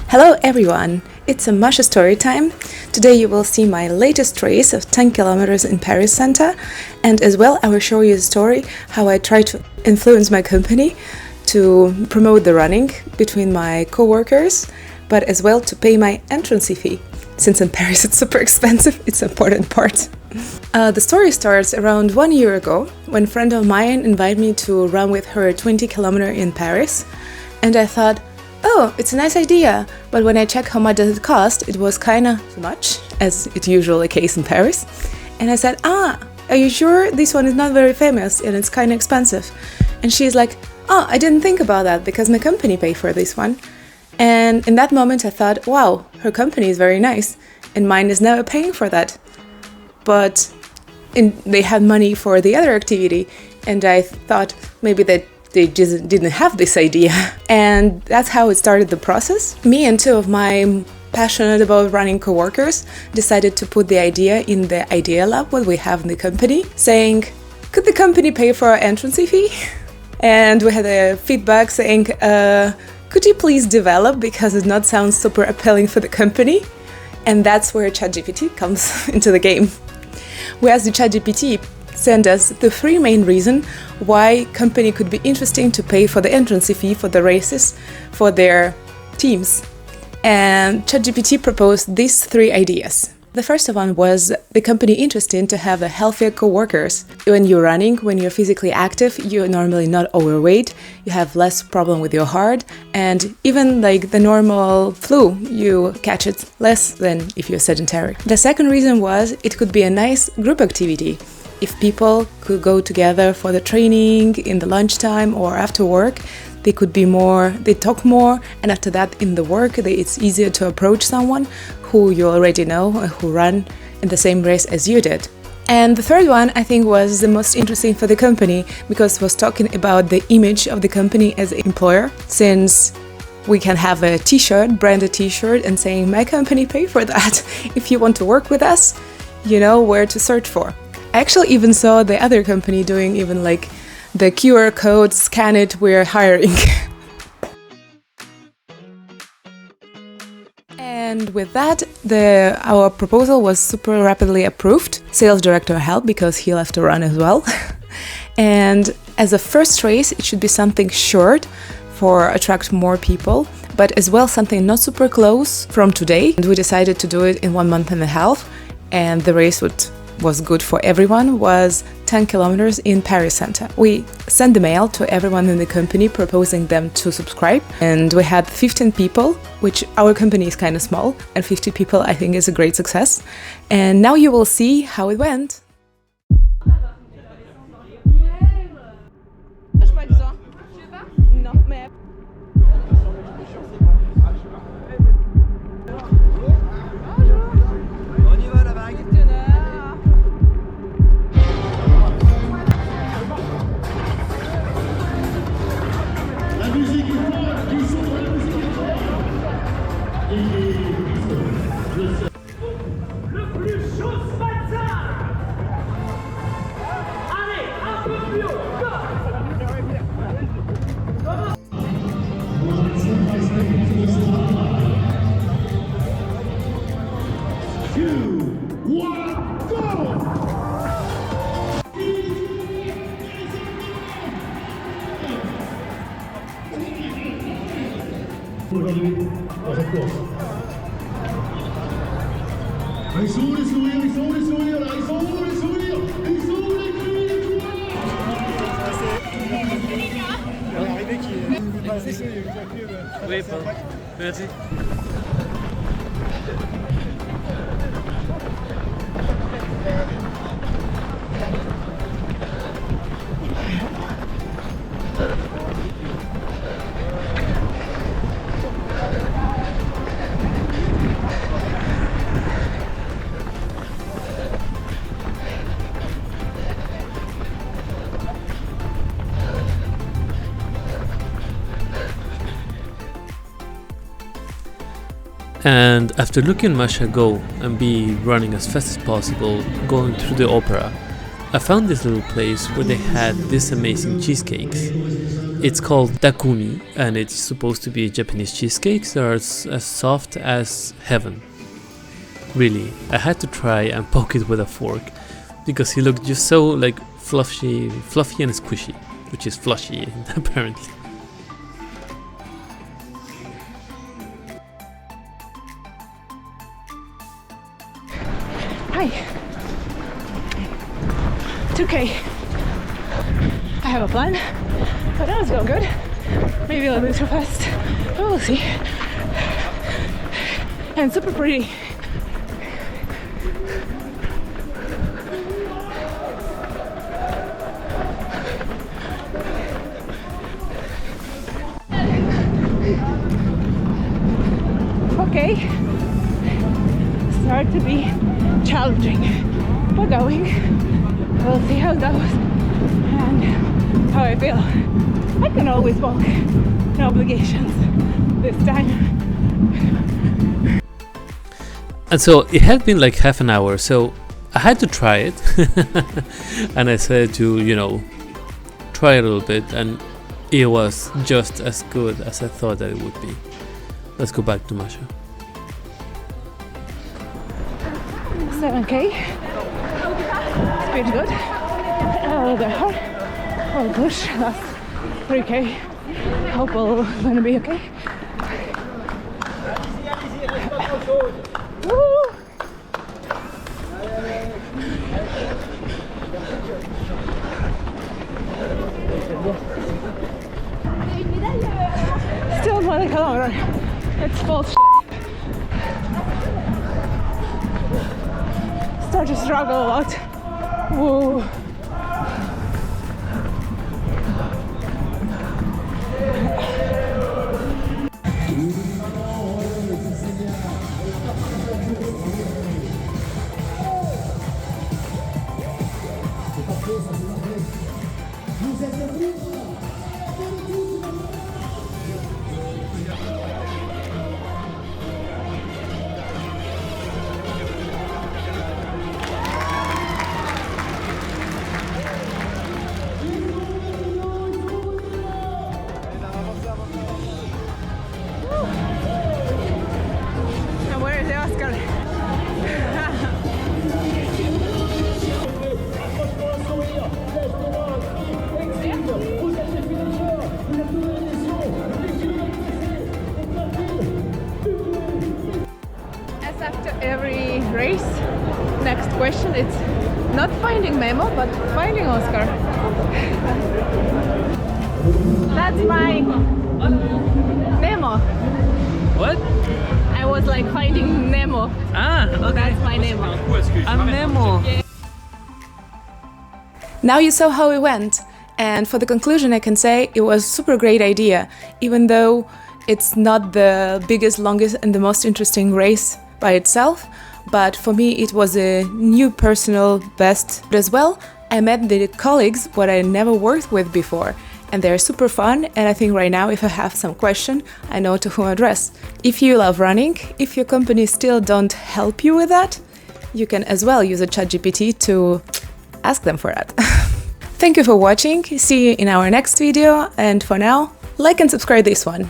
Hello everyone, it's a Masha story time. Today you will see my latest race of 10 kilometers in Paris Center, and as well I will show you a story how I try to influence my company to promote the running between my co-workers, but as well to pay my entrance fee. Since in Paris it's super expensive, it's an important part. The story starts around 1 year ago when a friend of mine invited me to run with her 20 kilometer in Paris, and I thought, oh, it's a nice idea, but when I checked how much does it cost, it was kinda too much, as it's usually the case in Paris. And I said, are you sure this one is not very famous and it's kinda expensive? And she's like, oh, I didn't think about that because my company paid for this one. And in that moment I thought, wow, her company is very nice and mine is never paying for that. But they had money for the other activity, and I thought maybe that they just didn't have this idea. And that's how it started the process. Me and two of my passionate about running coworkers decided to put the idea in the idea lab what we have in the company, saying, could the company pay for our entrance fee? And we had a feedback saying, could you please develop, because it not sounds super appealing for the company. And that's where ChatGPT comes into the game. We asked the ChatGPT send us the three main reasons why company could be interesting to pay for the entrance fee for the races for their teams. And ChatGPT proposed these three ideas. The first one was the company interested to have a healthier co-workers. When you're running, when you're physically active, you're normally not overweight, you have less problem with your heart, and even like the normal flu, you catch it less than if you're sedentary. The second reason was it could be a nice group activity. If people could go together for the training in the lunchtime or after work, they talk more, and after that in the work, it's easier to approach someone who you already know, who ran in the same race as you did. And the third one, I think, was the most interesting for the company, because it was talking about the image of the company as an employer, since we can have a t-shirt, branded t-shirt, and saying, my company pay for that. If you want to work with us, you know where to search for. I actually even saw the other company doing even like the QR code, scan it, we're hiring. And with that, our proposal was super rapidly approved. Sales director helped because he'll have to run as well. And as a first race, it should be something short for attract more people, but as well something not super close from today. And we decided to do it in 1.5 months, and the race was good for everyone, was 10 kilometers in Paris Center. We sent the mail to everyone in the company proposing them to subscribe, and we had 15 people, which our company is kind of small, and 50 people I think is a great success. And now you will see how it went. Oui, pardon. Merci. And after looking Masha go and be running as fast as possible, going through the opera, I found this little place where they had these amazing cheesecakes. It's called dakumi, and it's supposed to be Japanese cheesecakes that are as soft as heaven. Really, I had to try and poke it with a fork because he looked just so like fluffy and squishy, which is flushy apparently. Hi. 2K. I have a plan, but that was going good. Maybe a little bit too fast, but we'll see. And super pretty. Okay, start to be challenging, but going. We'll see how it goes and how I feel. I can always walk, no obligations this time. And so it had been like half an hour, so I had to try it. And I said to, try a little bit, and it was just as good as I thought that it would be. Let's go back to Masha. 7K. Speed good. A little bit hard. Oh push. That's 3K. Hope we're gonna be okay. Woo! Still 1 kilometer. It's bullshit. Start to struggle a lot. Whoa. Every race, next question, it's not finding Memo, but finding Oscar. That's my Nemo. What? I was like finding Nemo. Ah, okay. That's my Nemo. I'm Nemo. Yeah. Now you saw how it went, and for the conclusion I can say it was a super great idea, even though it's not the biggest, longest and the most interesting race by itself, but for me it was a new personal best as well. I met the colleagues what I never worked with before, and they're super fun, and I think right now if I have some question, I know to whom address. If you love running, if your company still don't help you with that, you can as well use a ChatGPT to ask them for that. Thank you for watching, see you in our next video, and for now, like and subscribe this one.